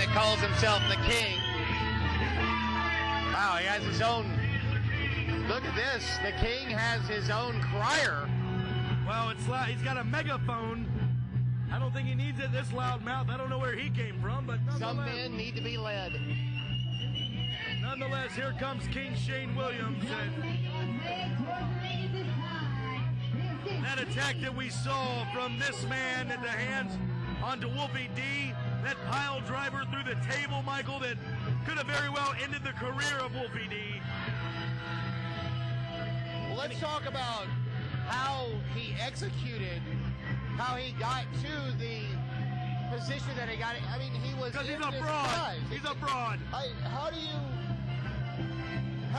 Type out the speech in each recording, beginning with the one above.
that calls himself the King. Wow, he has his own. Look at this. The King has his own crier. Well, it's loud. He's got a megaphone. I don't think he needs it this loud mouth. I don't know where he came from, but some men need to be led. Nonetheless, here comes King Shane Williams. That attack that we saw from this man at the hands onto Wolfie D, that pile driver through the table, Michael, that could have very well ended the career of Wolfie D. Well, let's talk about how he executed, how he got to the position that he got. I mean, he was. Because he's a fraud. He's a fraud. How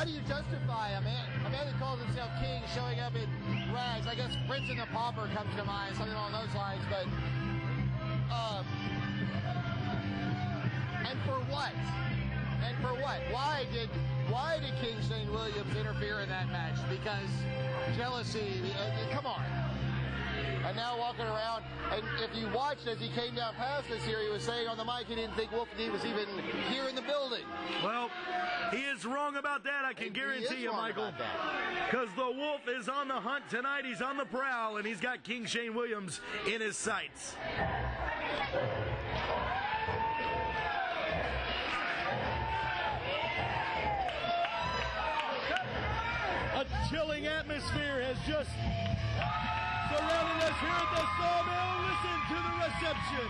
do you justify a man that calls himself King showing up in rags? I guess Prince and the Pauper comes to mind, something along those lines. But and for what? And for what? Why did King Shane Williams interfere in that match? Because jealousy. Come on. And now walking around, and if you watched as he came down past us here, he was saying on the mic he didn't think Wolfie D was even here in the building. Well, he is wrong about that, I can guarantee you, Michael. Because the Wolf is on the hunt tonight. He's on the prowl, and he's got King Shane Williams in his sights. A chilling atmosphere has just surrounding us here at the Sawmill. Listen to the reception.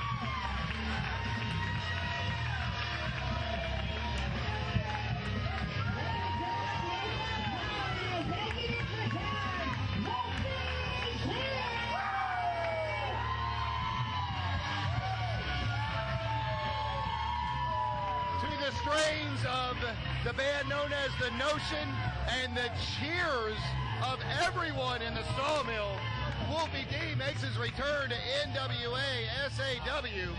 To the strains of the band known as The Notion and the cheers of everyone in the Sawmill, Wolfie D makes his return to NWA SAW,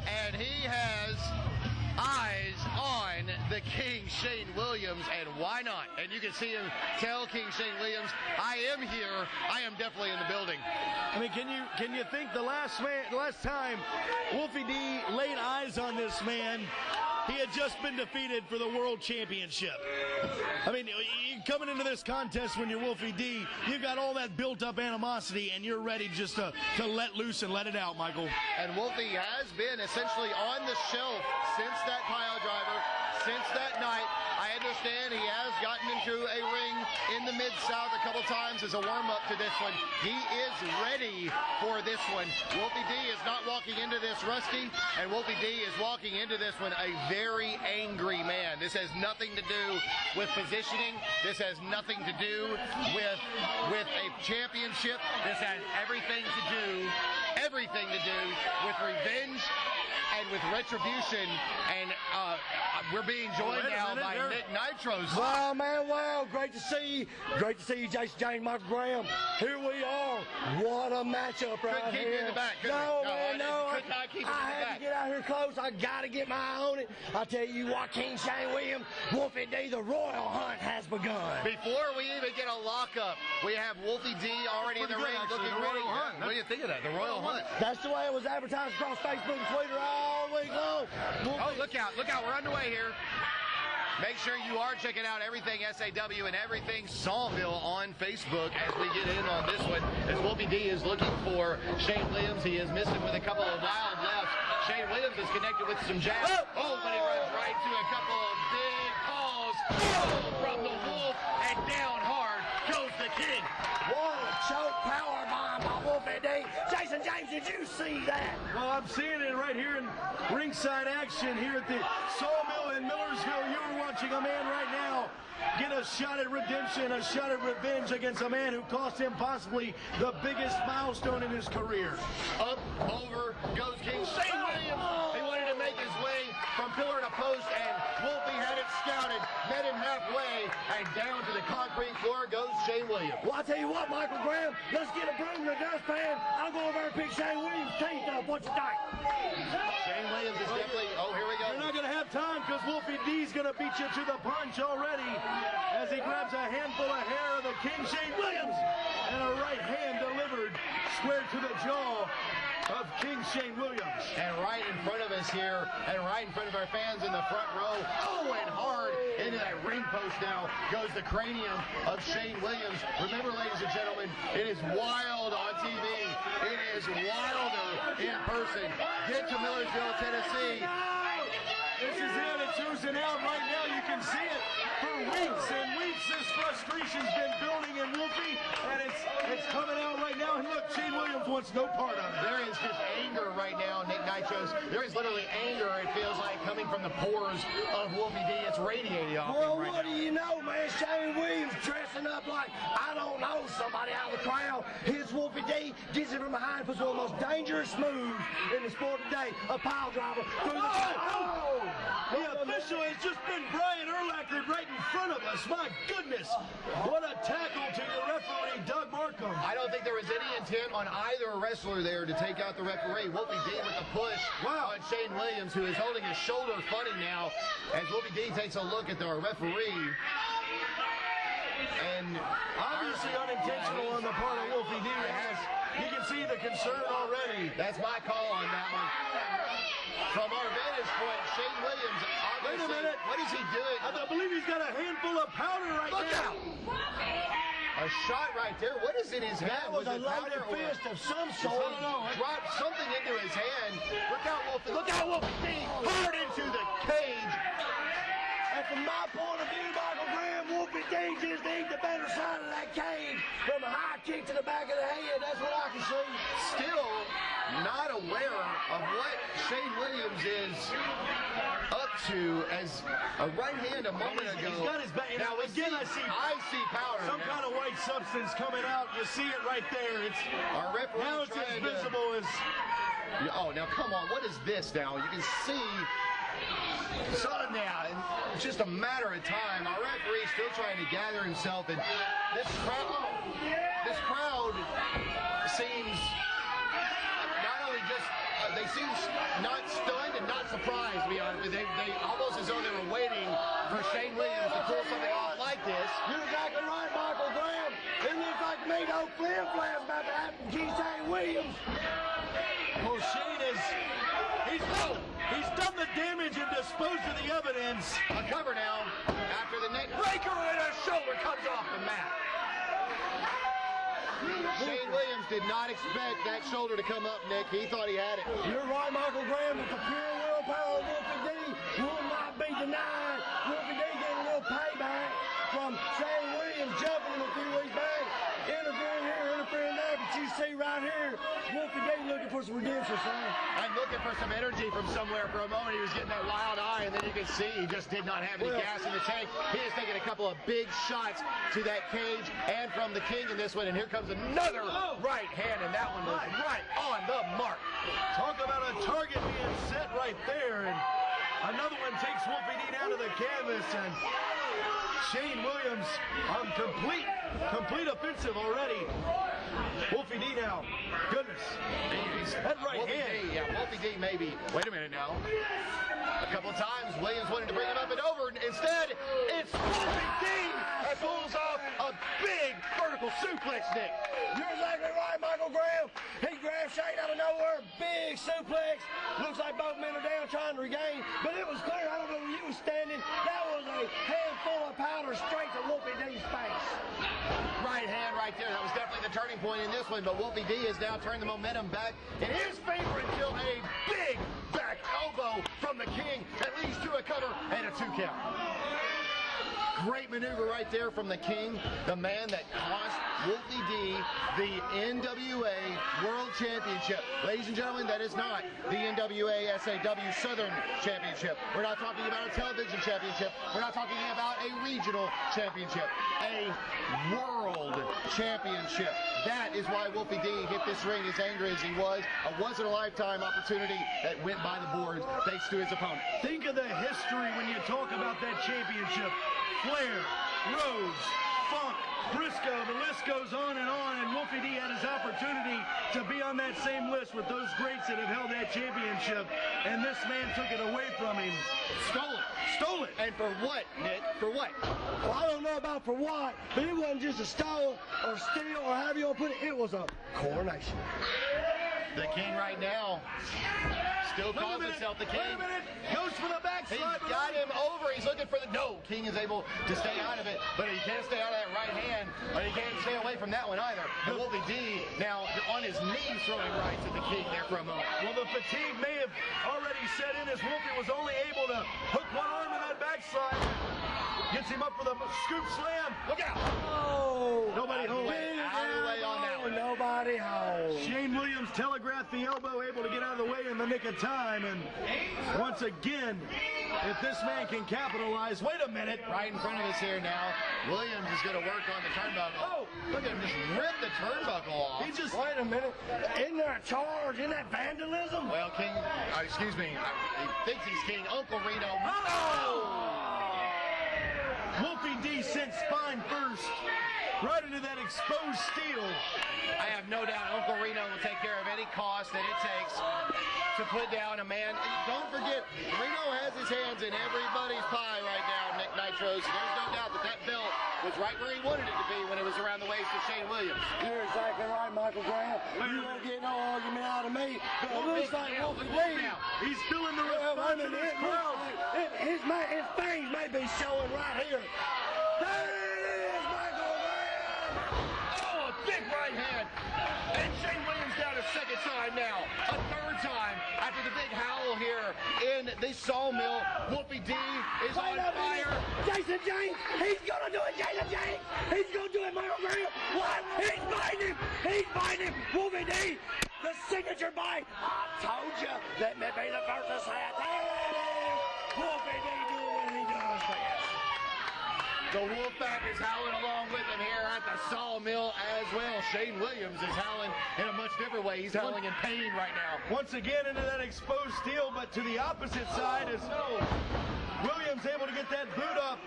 and he has eyes on the King Shane Williams, and why not? And you can see him tell King Shane Williams, I am here, I am definitely in the building. I mean, can you think the last time Wolfie D laid eyes on this man, he had just been defeated for the World Championship. I mean, coming into this contest when you're Wolfie D, you've got all that built-up animosity, and you're ready just to let loose and let it out, Michael. And Wolfie has been essentially on the shelf since that pile driver, since that night. I understand he has gotten into a ring in the Mid-South a couple times as a warm-up to this one. He is ready for this one. Wolfie D is not walking into this rusty, and Wolfie D is walking into this one a very angry man. This has nothing to do with positioning. This has nothing to do with a championship. This has everything to do with revenge and with retribution. And we're being joined now by Nick Nitros. Wow, man, wow. Great to see you. Great to see you, Jason James, Michael Graham. Here we are. What a matchup right Couldn't keep here. you in the back, could No, we? man, no. Could not keep you in the I had back. to get out here close. I got to get my eye on it. I tell you what, King Shane Williams, Wolfie D, the royal hunt has begun. Before we even get a lockup, we have Wolfie D already in the ring looking ready. What do you think of that? The Royal Hunt. That's the way it was advertised across Facebook and Twitter all week long. Oh, look out, we're underway here. Make sure you are checking out everything SAW and everything Sawmill on Facebook as we get in on this one. As Wolfie D is looking for Shane Williams, he is missing with a couple of wild lefts. Shane Williams is connected with some jabs. Oh, but he runs right to a couple of big calls. From the Wolf, and down hard goes the King. What a choke power bomb by Wolfie D. Jason James, did you see that? Well, I'm seeing it right here in ringside action here at the Sawmill in Millersville. You're watching a man right now get a shot at redemption, a shot at revenge against a man who cost him possibly the biggest milestone in his career. Up, over goes King Shane Williams. He wanted to make his way from pillar to post, and Wolfie had it scouted, met him halfway, and down to the concrete floor goes Shane Williams. Well, I tell you what, Michael Graham, let's get a broom and a dustpan. I'll go over there and pick Shane Williams' teeth up. What you think? Shane Williams is definitely, oh, here we go. You're not going to have time because Wolfie D's going to beat you to the punch already as he grabs a handful of hair of the King Shane Williams and a right hand delivered square to the jaw of King Shane Williams. And right in front of us here and right in front of our fans in the front row. Oh, and hard into that ring post now goes the cranium of Shane Williams. Remember, ladies and gentlemen, it is wild on TV. It is wilder in person. Get to Millersville, Tennessee. This is it. It's oozing out right now. You can see it for weeks and weeks. This frustration's been building in Wolfie, and it's coming out right now. And look, Shane Williams wants no part of it. There is just anger right now, Nick Nitros. There is literally anger, it feels like, coming from the pores of Wolfie D. It's radiating off him right What now. do you know, man? Shane Williams dressing up like, I don't know, somebody out of the crowd. Here's Wolfie D, gets it from behind, puts one of the most dangerous moves in the sport today, a pile driver through the The official has just been Brian Urlacher right in front of us. My goodness. What a tackle to your referee, Doug Markham. I don't think there was any intent on either wrestler there to take out the referee. Wolfie D with a push on Shane Williams, who is holding his shoulder funny now as Wolfie D takes a look at the referee. And obviously unintentional on the part of Wolfie D. You can see the concern already. That's my call on that one. From our vantage point, Shane Williams, obviously, wait a minute. What is he doing? I believe he's got a handful of powder right Look now. out! A shot right there. What is in his hand? That was a it powder loaded or fist of some I sort. don't know. Dropped something into his hand. Look out, Wolfie. Look out, Wolfie D. Hard into the cage. And from my point of view, Michael Graham, Wolfie D just ain't the better side of that cage. From a high kick to the back of the head, that's what I can see. Still not aware of what Shane Williams is up to as a right hand a moment ago. He's got his back. Now Again, I see powder. some kind of white substance coming out. You see it right there. It's Our referee now it's as trying to- visible as. Oh, now come on. What is this now? You can see Son now. And it's just a matter of time. Our referee is still trying to gather himself. And this crowd seems not only just, they seem not stunned and not surprised, to be honest. They almost as though they were waiting for Shane Williams to pull something off like this. You're exactly right, Michael Graham. It looks like me, no flim flam about to happen to Shane Williams. Well, Shane he's done the damage and disposed of the evidence. A cover now after the neck breaker and a shoulder comes off the mat. Shane Williams did not expect that shoulder to come up, Nick. He thought he had it. You're right, Michael Graham, with the pure willpower of Wolfie D will not be denied. Wolfie D getting a little payback from Shane Williams jumping him a few weeks back. Interfering here, interfering there, but you see right here, Wolfie D looking for some redemption, son. I'm looking for some energy from somewhere. For a moment, he was getting that wild eye, and then you can see he just did not have any gas in the tank. He is taking a couple of big shots to that cage and from the King in this one, and here comes another right hand, and that one was right on the mark. Talk about a target being set right there, and another one takes Wolfie D down to the canvas, and Shane Williams on complete offensive already. Wolfie D now. Goodness. That right Wolfie hand. D, yeah, Wolfie D maybe. Wait a minute now. A couple of times, Williams wanted to bring him up and over. Instead, it's Wolfie D that pulls off a big vertical suplex, Nick. You're exactly right, Michael Graham. He grabbed Shane out of nowhere, big suplex. Looks like both men are down trying to regain, but it was clear. I don't know where you was standing. That was a handful of powder straight to Wolfie D's face. Right hand right there. That was definitely the turning point in this one, but Wolfie D has now turned the momentum back in his favor until a big back elbow from the King that leads to a cover and a 2 count. Great maneuver right there from the King, the man that cost Wolfie D the NWA World Championship. Ladies and gentlemen, that is not the NWA SAW Southern Championship. We're not talking about a television championship. We're not talking about a regional championship. A world championship. That is why Wolfie D hit this ring as angry as he was. A once-in-a-lifetime opportunity that went by the boards thanks to his opponent. Think of the history when you talk about that championship. Flair, Rhodes, Funk, Briscoe, the list goes on, and Wolfie D had his opportunity to be on that same list with those greats that have held that championship, and this man took it away from him. Stole it. And for what, Nick? For what? Well, I don't know about for what, but it wasn't just a stole or steal or however you want to put it. It was a coronation. The King right now still calls himself the King. Wait a minute. Goes for the backslide. He's got him over. He's looking for the... No, King is able to stay out of it, but he can't stay out of that right hand, but he can't stay away from that one either. And Wolfie D now on his knees throwing rights at the King there for a moment. Well, the fatigue may have already set in as Wolfie was only able to hook one arm in that backslide. Gets him up for the scoop slam. Look out. Oh. Nobody home. Out of the way on that one. Nobody home. Shane Williams telegraphed the elbow, able to get out of the way in the nick of time. And once again, if this man can capitalize, wait a minute. Right in front of us here now. Williams is going to work on the turnbuckle. Oh, look at him just rip the turnbuckle off. He just... Wait a minute. Isn't there a charge? Isn't that vandalism? Well, King, excuse me, he thinks he's King. Uncle Reno. Oh! Wolfie D sent spine first, right into that exposed steel. I have no doubt Uncle Reno will take care of any cost that it takes to put down a man. Don't forget, Reno has his hands in everybody's pie right now, Nick Nitros. There's no doubt that that belt was right where he wanted it to be when it was around the waist of Shane Williams. You're exactly right, Michael Graham. You won't get no argument out of me. But it looks like Wolfie D. He's still in the response of this crowd. His fangs may be showing right here. There it is, Michael Graham. Oh, a big right hand. And Shane Williams down a second time now. A third time after the big howl here in the Sawmill. Wolfie D is on fire. Jason James, he's gonna do it, Jason James. He's gonna do it, Michael Graham. What? He's biting him. He's biting him. Wolfie D, the signature bite. I told you that may be the first to say it. There it is. Wolfie D doing what he does best. The Wolfpack is howling along with him here at the Sawmill as well. Shane Williams is howling in a much different way. He's howling in pain right now. Once again into that exposed steel, but to the opposite side is Williams able to get that boot up.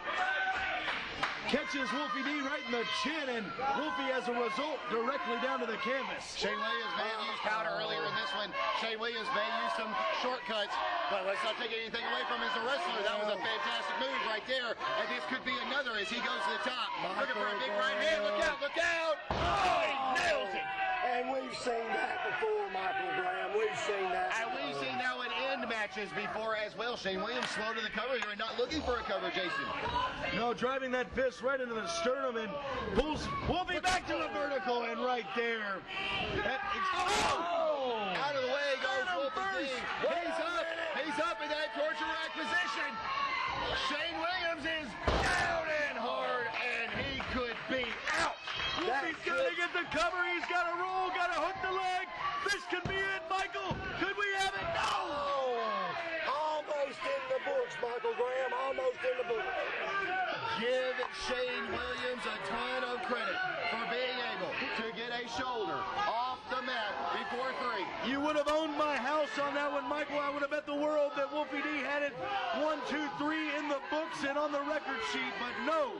Catches Wolfie D right in the chin, and Wolfie, as a result, directly down to the canvas. Shane Williams may have used powder earlier in this one. Shane Williams may use some shortcuts, but let's not take anything away from him as a wrestler. That was a fantastic move right there, and this could be another as he goes to the top. Looking for a big right hand. Look out, look out! Oh, he nails it! And we've seen that before, Michael Graham. We've seen that. And we've seen that in end matches before as well. Shane Williams slow to the cover here and not looking for a cover, Jason. No, driving that fist right into the sternum and pulls Wolfie back to the vertical, and right there. Out of the way goes Wolfie D. He's up in that torture rack position. Shane Williams is down and hard, and he could be out. Wolfie's got to get the cover. He's got to roll, got to hook the leg. This could be it, Michael. Could we have it? No! Almost in the books, Michael Graham. Almost in the books. Give Shane Williams a ton of credit for being able to get a shoulder off the mat before three. You would have owned my house on that one, Michael. I would have bet the world that Wolfie D had it 1, 2, 3 in the books and on the record sheet, but no.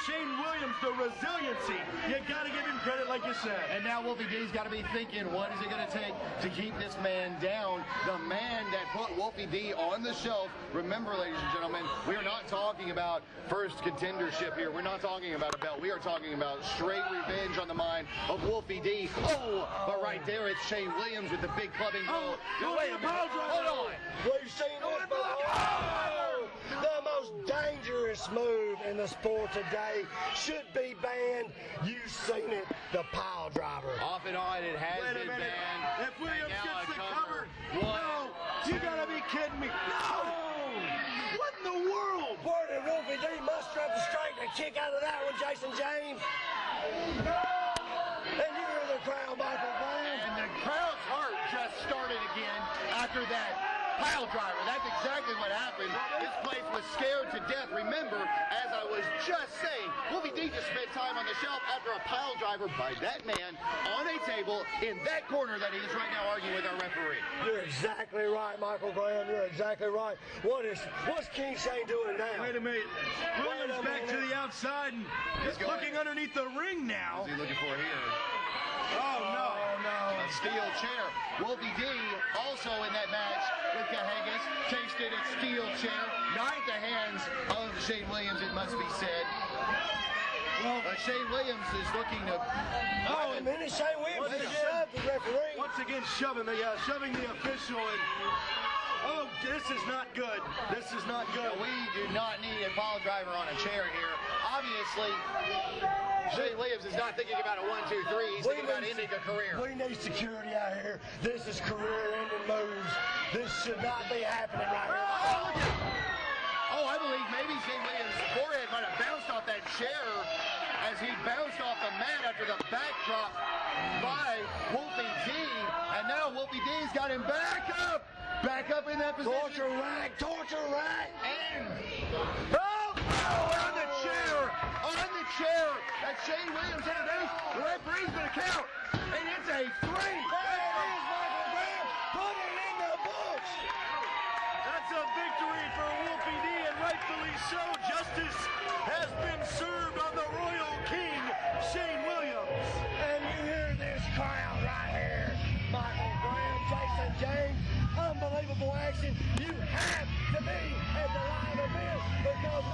Shane Williams, the resiliency. You got to give him credit, like you said. And now Wolfie D's got to be thinking, what is it going to take to keep this man down? The man that put Wolfie D on the shelf. Remember, ladies and gentlemen, we are not talking about first contendership here. We're not talking about a belt. We are talking about straight revenge on the mind of Wolfie D. Oh, but right there, it's Shane Williams with the big clubbing blow. No, wait a minute. Hold on. We've seen this before. The most dangerous move in the sport today should be banned. You've seen it, the pile driver. Off and on, it has been banned. If Williams And now gets the a cover, One, no, you gotta be kidding me. No! What in the world? Where did Wolfie D muster up the strength to kick out of that one, Jason James? And you hear the crowd, Michael Graham. And the crowd's heart just started again after that pile driver. That's exactly what happened. This place was scared to death. Remember, as I was just saying, Wolfie D just spent time on the shelf after a pile driver by that man on a table in that corner that he is right now arguing with our referee. You're exactly right, Michael Graham. You're exactly right. What's King Shane doing now? Wait a minute. Williams back to the outside and is looking underneath the ring now. What's he looking for here? Oh, no. A steel chair. Wolfie D also in that match with Cahagas tasted a steel chair. Not at the hands of Shane Williams, it must be said. Well, Shane Williams is looking to... Oh, a minute, Shane Williams has shoved the referee. once again shoving the official, and oh, this is not good. This is not good. We do not need a pile driver on a chair here. Obviously, Shane Williams is not thinking about a 1, 2, 3. He's thinking about ending a career. We need security out here. This is career-ending moves. This should not be happening right here. Oh, I believe maybe Shane Williams' forehead might have bounced off that chair as he bounced off the mat after the backdrop by Wolfie D. And now Wolfie D's got him back up in that position. Torture rack. And on the chair that Shane Williams introduced. The referee's going to count, and it's a 3. There it is, Michael Graham. Put it in the books. That's a victory for Wolfie D, and rightfully so. Justice has been served on the Royal King, Shane Williams. And you hear this crowd right here. Michael Graham, Jason James, unbelievable action. You have to be at the live event because